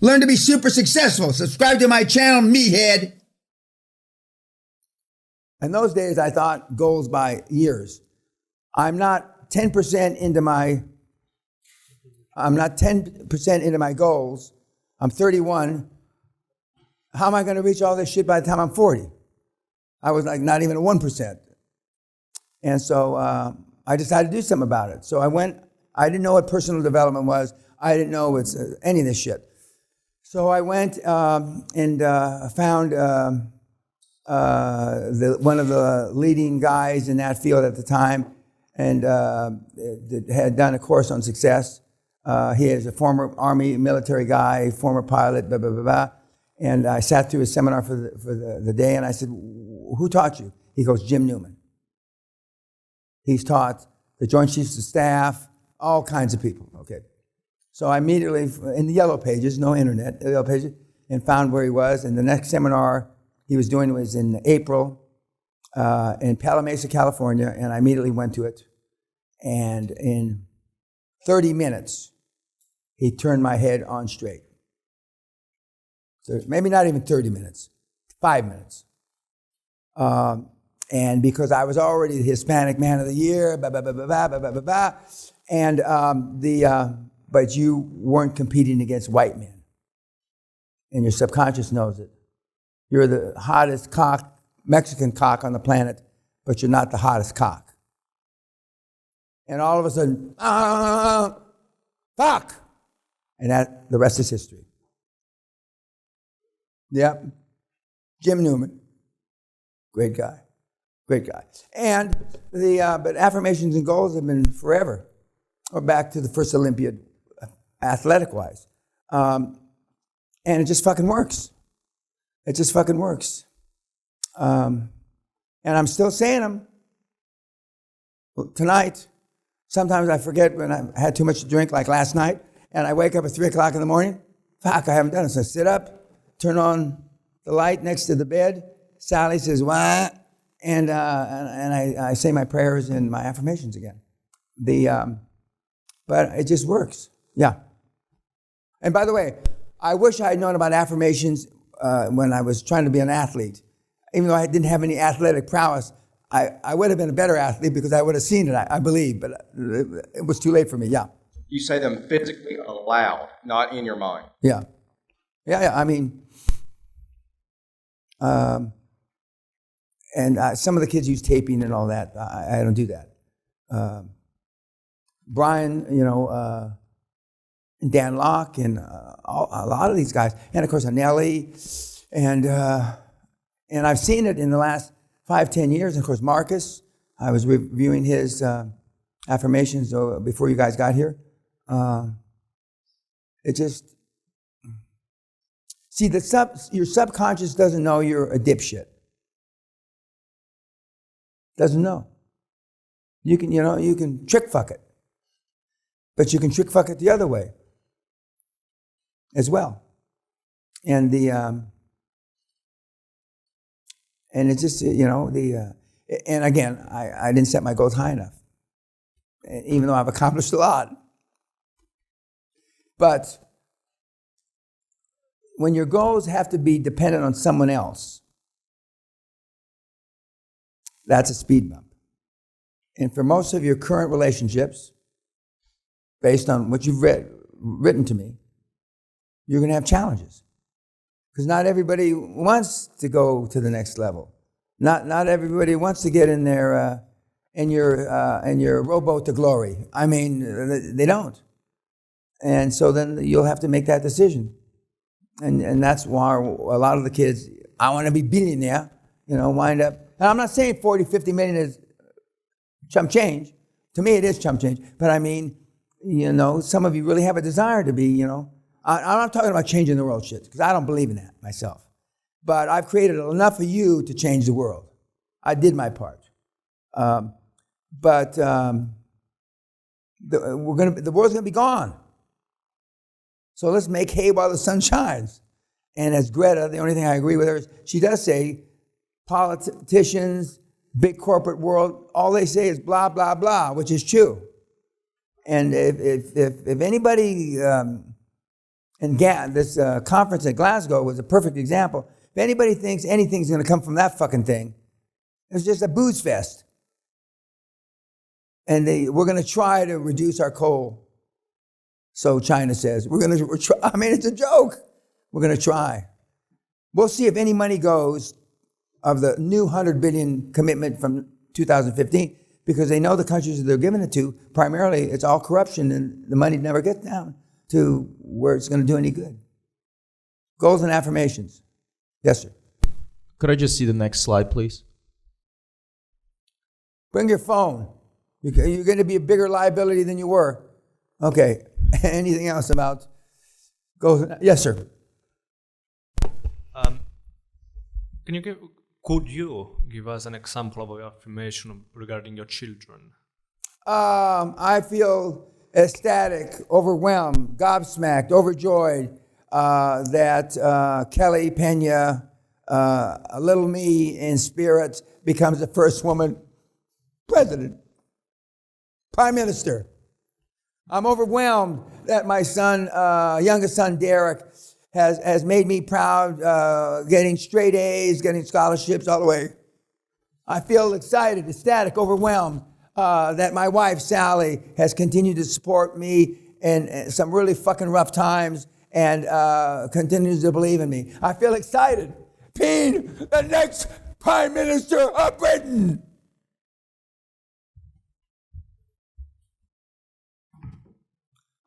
Learn to be super successful. Subscribe to my channel, Meathead. In those days, I thought goals by years. I'm not 10% into my goals. I'm 31. How am I going to reach all this shit by the time I'm 40? I was like not even a 1%. And so I decided to do something about it. So I didn't know what personal development was. I didn't know any of this shit. So I went and found one of the leading guys in that field at the time, and had done a course on success. He is a former Army military guy, former pilot, blah, blah, blah, blah. And I sat through his seminar for the day, and I said, who taught you? He goes, Jim Newman. He's taught the Joint Chiefs of Staff, all kinds of people, okay. So I immediately, in the yellow pages, no internet, the yellow pages, and found where he was. And the next seminar he was doing was in April in Palo Mesa, California, and I immediately went to it. And in 30 minutes, he turned my head on straight. So maybe not even 30 minutes, 5 minutes. And because I was already the Hispanic Man of the Year, blah, blah, blah, blah, blah, blah, blah, blah. And but you weren't competing against white men. And your subconscious knows it. You're the hottest Mexican cock on the planet, but you're not the hottest cock. And all of a sudden, fuck! And the rest is history. Yep. Jim Newman. Great guy. Great guy. And but affirmations and goals have been forever. Or back to the first Olympiad, athletic-wise. And it just fucking works. It just fucking works. And I'm still saying them. Tonight, sometimes I forget when I had too much to drink, like last night, and I wake up at 3 o'clock in the morning. Fuck, I haven't done it. So I sit up, turn on the light next to the bed. Sally says, what? And I say my prayers and my affirmations again. But it just works. Yeah. And by the way, I wish I had known about affirmations when I was trying to be an athlete. Even though I didn't have any athletic prowess, I would have been a better athlete because I would have seen it, I believe. But it was too late for me, yeah. You say them physically aloud, not in your mind. Yeah. Yeah. I mean, and some of the kids use taping and all that. I don't do that. Brian, Dan Locke, and a lot of these guys, and of course Anelli, and I've seen it in the last 5-10 years. And of course Marcus, I was reviewing his affirmations before you guys got here. It just see your subconscious doesn't know you're a dipshit. Doesn't know. You can trick fuck it. But you can trick fuck it the other way as well. And and it's just, and again, I didn't set my goals high enough, even though I've accomplished a lot. But when your goals have to be dependent on someone else, that's a speed bump. And for most of your current relationships, based on what you've written to me, you're going to have challenges. Because not everybody wants to go to the next level. Not everybody wants to get in there in your rowboat to glory. I mean, they don't. And so then you'll have to make that decision. And that's why a lot of the kids, I want to be billionaire, wind up. And I'm not saying 40, 50 million is chump change. To me, it is chump change. But I mean, some of you really have a desire to be, I'm not talking about changing the world shit, because I don't believe in that myself. But I've created enough of you to change the world. I did my part. But the world's going to be gone. So let's make hay while the sun shines. And as Greta, the only thing I agree with her is she does say politicians, big corporate world, all they say is blah, blah, blah, which is true. And if anybody And this conference at Glasgow was a perfect example. If anybody thinks anything's going to come from that fucking thing, it's just a booze fest. And we're going to try to reduce our coal. So China says, I mean, it's a joke. We're going to try. We'll see if any money goes of the new 100 billion commitment from 2015, because they know the countries that they're giving it to, primarily it's all corruption and the money never gets down to where it's going to do any good. Goals and affirmations. Yes, sir. Could I just see the next slide, please? Bring your phone. You're going to be a bigger liability than you were. Okay. Anything else about goals? Yes, sir. Could you give us an example of your affirmation regarding your children? I feel ecstatic, overwhelmed, gobsmacked, overjoyed that Kelly Peña, a little me in spirit, becomes the first woman president, prime minister. I'm overwhelmed that my son, youngest son, Derek, has made me proud, getting straight A's, getting scholarships all the way. I feel excited, ecstatic, overwhelmed that my wife, Sally, has continued to support me in some really fucking rough times and continues to believe in me. I feel excited. Being the next Prime Minister of Britain.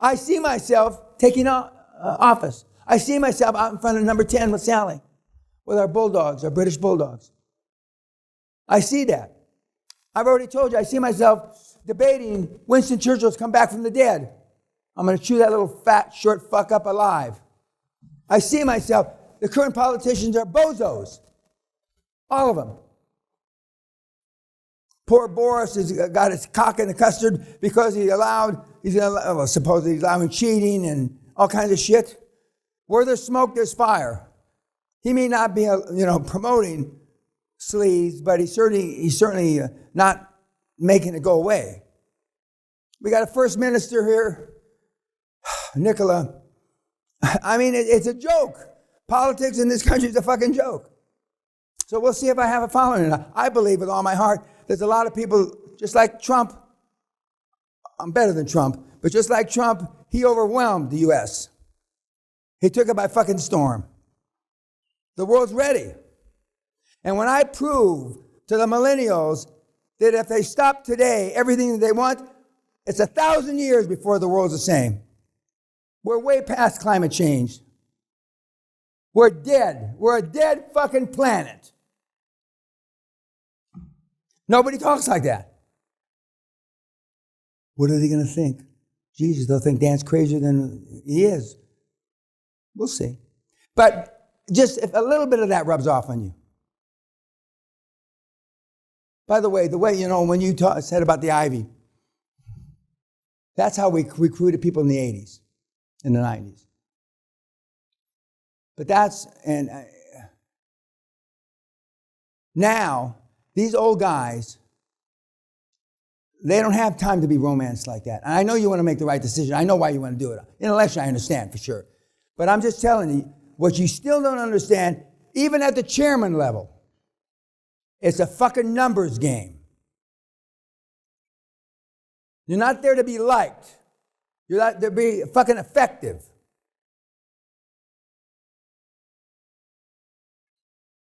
I see myself taking office. I see myself out in front of number 10 with Sally, with our bulldogs, our British bulldogs. I see that. I've already told you, I see myself debating Winston Churchill's come back from the dead. I'm going to chew that little fat, short fuck up alive. I see myself, the current politicians are bozos. All of them. Poor Boris has got his cock in the custard because supposedly he's allowing cheating and all kinds of shit. Where there's smoke, there's fire. He may not be, promoting sleaze, but he's certainly not making it go away. We got a first minister here, Nicola. I mean, it's a joke. Politics in this country is a fucking joke. So we'll see if I have a following. I believe with all my heart, there's a lot of people, just like Trump. I'm better than Trump, but just like Trump, he overwhelmed the U.S. He took it by fucking storm. The world's ready. And when I prove to the millennials that if they stop today, everything that they want, it's 1,000 years before the world's the same. We're way past climate change. We're dead. We're a dead fucking planet. Nobody talks like that. What are they going to think? Jesus, they'll think Dan's crazier than he is. We'll see. But just if a little bit of that rubs off on you. By the way, when you said about the Ivy, that's how we recruited people in the 80s, in the 90s. But now, these old guys, they don't have time to be romanced like that. And I know you want to make the right decision. I know why you want to do it. Intellectually, I understand for sure. But I'm just telling you, what you still don't understand, even at the chairman level, it's a fucking numbers game. You're not there to be liked. You're not there to be fucking effective.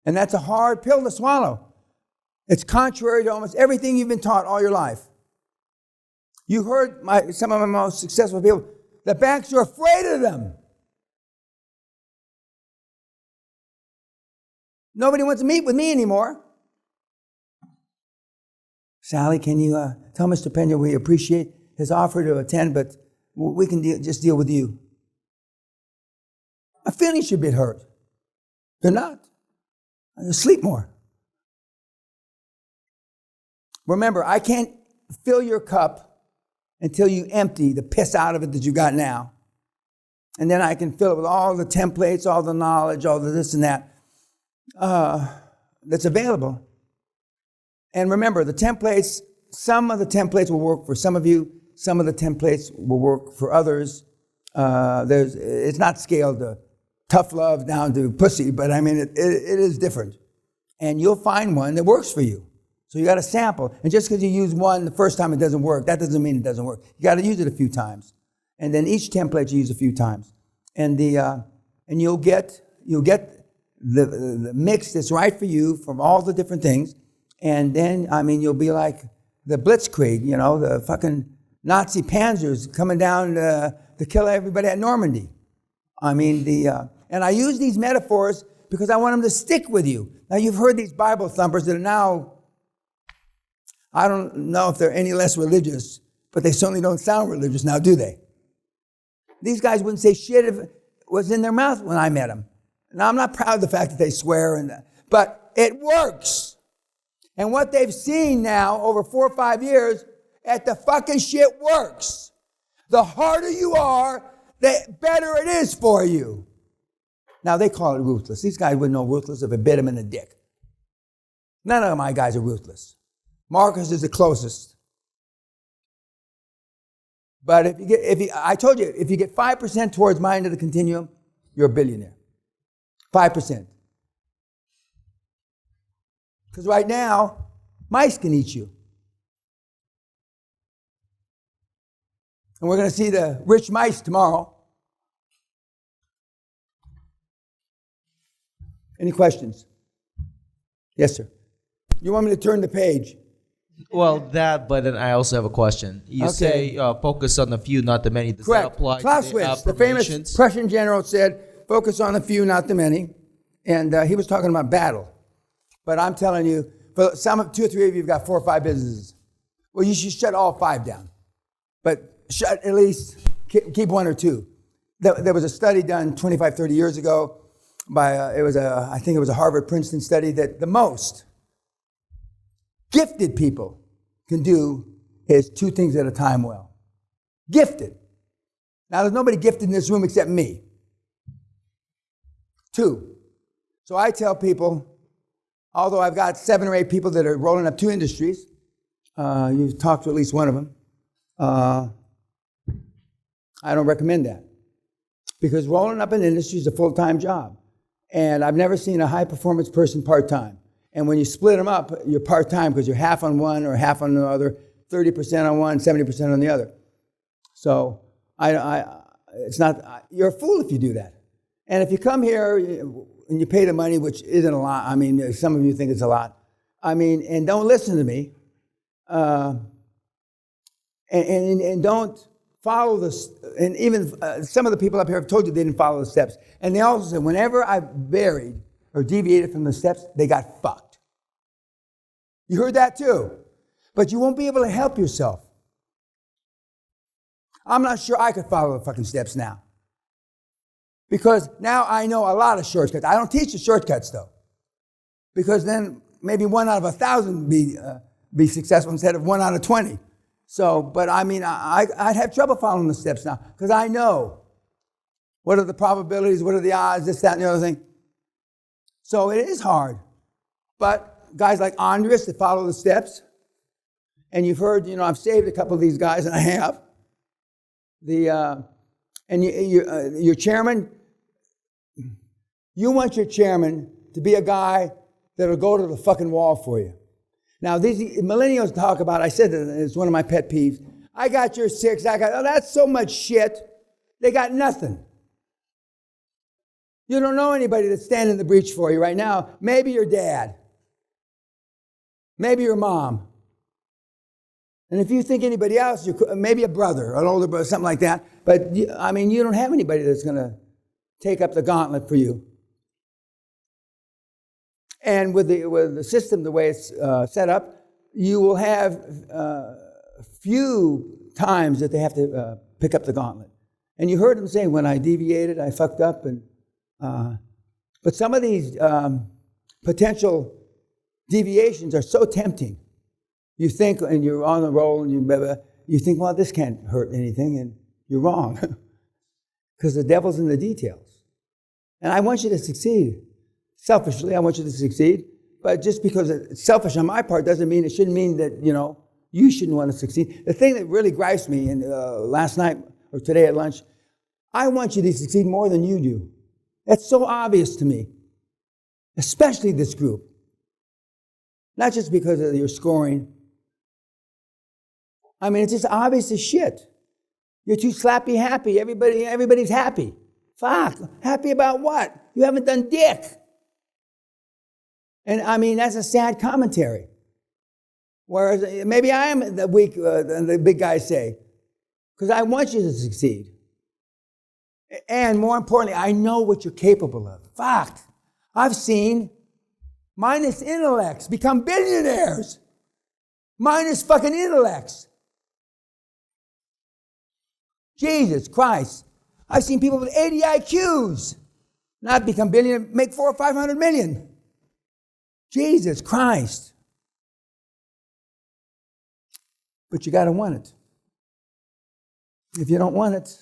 And that's a hard pill to swallow. It's contrary to almost everything you've been taught all your life. You heard some of my most successful people, the banks are afraid of them. Nobody wants to meet with me anymore. Sally, can you tell Mr. Peña we appreciate his offer to attend, but we can just deal with you. My feelings should be hurt. They're not. I just sleep more. Remember, I can't fill your cup until you empty the piss out of it that you got now. And then I can fill it with all the templates, all the knowledge, all the this and that that's available. And remember, the templates, some of the templates will work for some of you, some of the templates will work for others. It's not scaled to tough love down to pussy, but I mean, it is different. And you'll find one that works for you. So you got to sample. And just because you use one the first time it doesn't work, that doesn't mean it doesn't work. You got to use it a few times. And then each template you use a few times. And you'll get the mix that's right for you from all the different things. And then, I mean, you'll be like the Blitzkrieg, you know, the fucking Nazi panzers coming down to kill everybody at Normandy. I mean, and I use these metaphors because I want them to stick with you. Now, you've heard these Bible thumpers that are now, I don't know if they're any less religious, but they certainly don't sound religious now, do they? These guys wouldn't say shit if it was in their mouth when I met them. Now, I'm not proud of the fact that they swear, but it works. And what they've seen now over 4 or 5 years, at the fucking shit works. The harder you are, the better it is for you. Now, they call it ruthless. These guys wouldn't know ruthless if it bit them in the dick. None of my guys are ruthless. Marcus is the closest. But I told you, if you get 5% towards my end of the continuum, you're a billionaire. 5%. Because right now, mice can eat you. And we're going to see the rich mice tomorrow. Any questions? Yes, sir. You want me to turn the page? Well, that, but then I also have a question. You say focus on the few, not the many. Does that apply to Clausewitz, the famous Prussian general, said, focus on the few, not the many. And he was talking about battle. But I'm telling you, for some, 2 or 3 of you have got 4 or 5 businesses. Well, you should shut all 5 down. But shut at least, keep 1 or 2. There was a study done 25, 30 years ago by, I think it was a Harvard-Princeton study that the most gifted people can do is 2 things at a time well. Gifted. Now, there's nobody gifted in this room except me. 2. So I tell people, although I've got 7 or 8 people that are rolling up 2 industries, you've talked to at least one of them, I don't recommend that. Because rolling up an industry is a full-time job. And I've never seen a high-performance person part-time. And when you split them up, you're part-time because you're half on one or half on the other, 30% on one, 70% on the other. So it's not, you're a fool if you do that. And if you come here and you pay the money, which isn't a lot, I mean, some of you think it's a lot, I mean, and don't listen to me, and don't follow this, and even some of the people up here have told you they didn't follow the steps. And they also said, whenever I varied or deviated from the steps, they got fucked. You heard that too. But you won't be able to help yourself. I'm not sure I could follow the fucking steps now. Because now I know a lot of shortcuts. I don't teach the shortcuts though. Because then maybe 1 out of 1,000 be successful instead of 1 out of 20. So, but I mean, I'd have trouble following the steps now. Because I know what are the probabilities, what are the odds, this, that, and the other thing. So it is hard. But guys like Andres that follow the steps, and you've heard, I've saved a couple of these guys, and I have. Your chairman, you want your chairman to be a guy that'll go to the fucking wall for you. Now, these millennials talk about, I said that it's one of my pet peeves, I got your 6, that's so much shit. They got nothing. You don't know anybody that's standing in the breach for you right now. Maybe your dad. Maybe your mom. And if you think anybody else, maybe a brother, an older brother, something like that. But, I mean, you don't have anybody that's going to take up the gauntlet for you. And with the system, the way it's set up, you will have few times that they have to pick up the gauntlet. And you heard them say, when I deviated, I fucked up. But some of these potential deviations are so tempting. You think, and you're on the roll, and you think, well, this can't hurt anything, and you're wrong. Because the devil's in the details. And I want you to succeed. Selfishly, I want you to succeed. But just because it's selfish on my part it shouldn't mean that, you shouldn't want to succeed. The thing that really gripes me, and last night or today at lunch, I want you to succeed more than you do. That's so obvious to me, especially this group. Not just because of your scoring. I mean, it's just obvious as shit. You're too slappy happy. Everybody's happy. Fuck. Happy about what? You haven't done dick. And I mean, that's a sad commentary. Whereas maybe I am the weak, the big guys say, because I want you to succeed. And more importantly, I know what you're capable of. Fuck. I've seen minus intellects become billionaires. Minus fucking intellects. Jesus Christ. I've seen people with 80 IQs not become billionaires, make 400 or 500 million. Jesus Christ. But you got to want it. If you don't want it,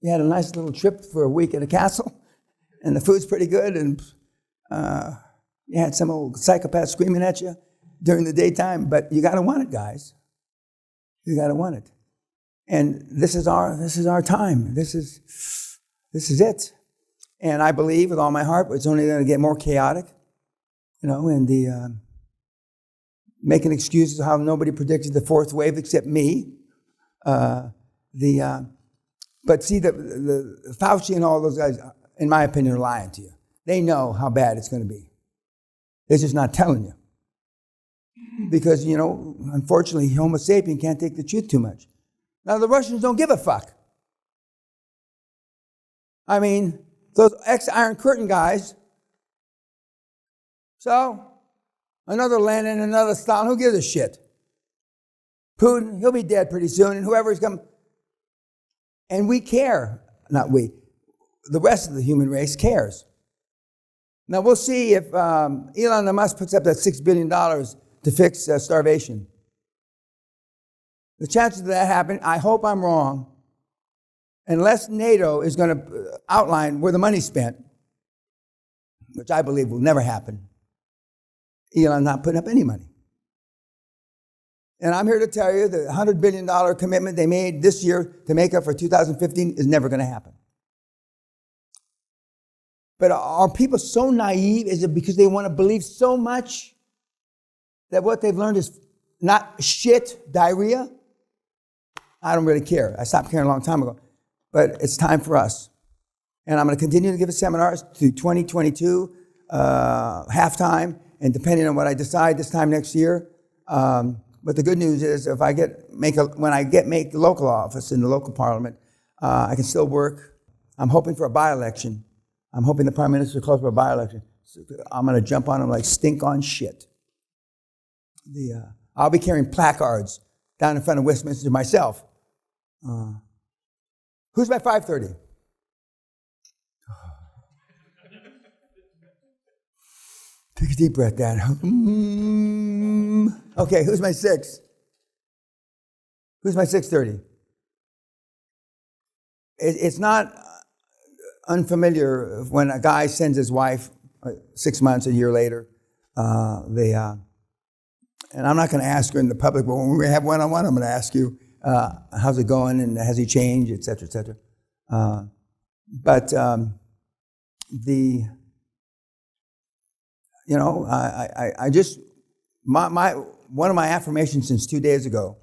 you had a nice little trip for a week at a castle, and the food's pretty good, and you had some old psychopath screaming at you during the daytime, but you got to want it, guys. You got to want it. And this is our time. This is it. And I believe with all my heart, it's only going to get more chaotic, and the making excuses how nobody predicted the fourth wave except me. But see, the Fauci and all those guys, in my opinion, are lying to you. They know how bad it's going to be. They're just not telling you. Because, unfortunately, Homo sapien can't take the truth too much. Now, the Russians don't give a fuck. I mean, those ex-Iron Curtain guys. So, another Lenin, another Stalin, who gives a shit? Putin, he'll be dead pretty soon, and whoever's come. And we care. Not we. The rest of the human race cares. Now, we'll see if Elon Musk puts up that $6 billion to fix starvation. The chances of that happening, I hope I'm wrong, unless NATO is going to outline where the money's spent, which I believe will never happen. Elon's not putting up any money. And I'm here to tell you the $100 billion commitment they made this year to make up for 2015 is never going to happen. But are people so naive? Is it because they want to believe so much that what they've learned is not shit, diarrhea? I don't really care. I stopped caring a long time ago. But it's time for us. And I'm going to continue to give seminars through 2022, halftime, and depending on what I decide this time next year. But the good news is if I make the local office in the local parliament, I can still work. I'm hoping for a by-election. I'm hoping the Prime Minister calls for a by-election. So I'm going to jump on him like stink on shit. I'll be carrying placards down in front of Westminster myself. Who's my 5:30? Take a deep breath, Dad. Okay, who's my 6? Who's my 6:30? It's not unfamiliar when a guy sends his wife 6 months, a year later. And I'm not going to ask her in the public, but when we have one-on-one, I'm going to ask you, how's it going, and has he changed, et cetera, et cetera. One of my affirmations since 2 days ago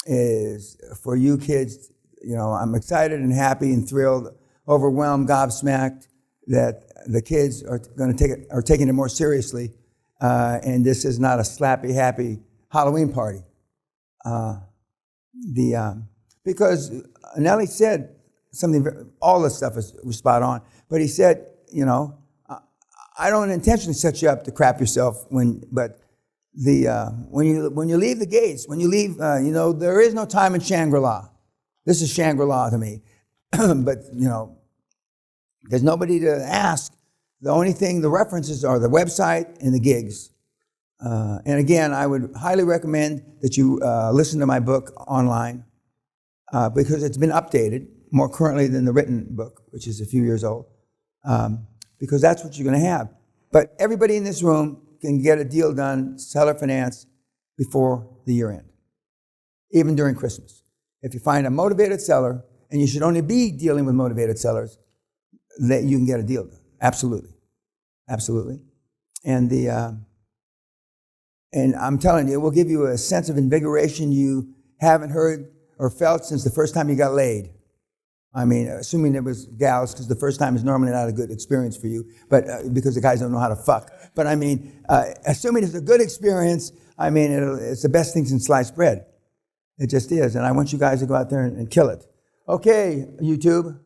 is for you kids, I'm excited and happy and thrilled, overwhelmed, gobsmacked that the kids are taking it more seriously. And this is not a slappy, happy Halloween party. Because Nelly said something, all this stuff was spot on, but he said, I don't intentionally set you up to crap yourself when you leave the gates, when you leave, there is no time in Shangri-La. This is Shangri-La to me. But, there's nobody to ask. The only thing, the references are the website and the gigs. And again, I would highly recommend that you listen to my book online because it's been updated more currently than the written book, which is a few years old, because that's what you're going to have. But everybody in this room can get a deal done, seller finance, before the year end, even during Christmas. If you find a motivated seller and you should only be dealing with motivated sellers that you can get a deal done. Absolutely. Absolutely. And and I'm telling you, it will give you a sense of invigoration you haven't heard or felt since the first time you got laid. I mean, assuming it was gals, because the first time is normally not a good experience for you, but because the guys don't know how to fuck. But I mean, assuming it's a good experience, I mean, it's the best thing since sliced bread. It just is. And I want you guys to go out there and kill it. Okay, YouTube.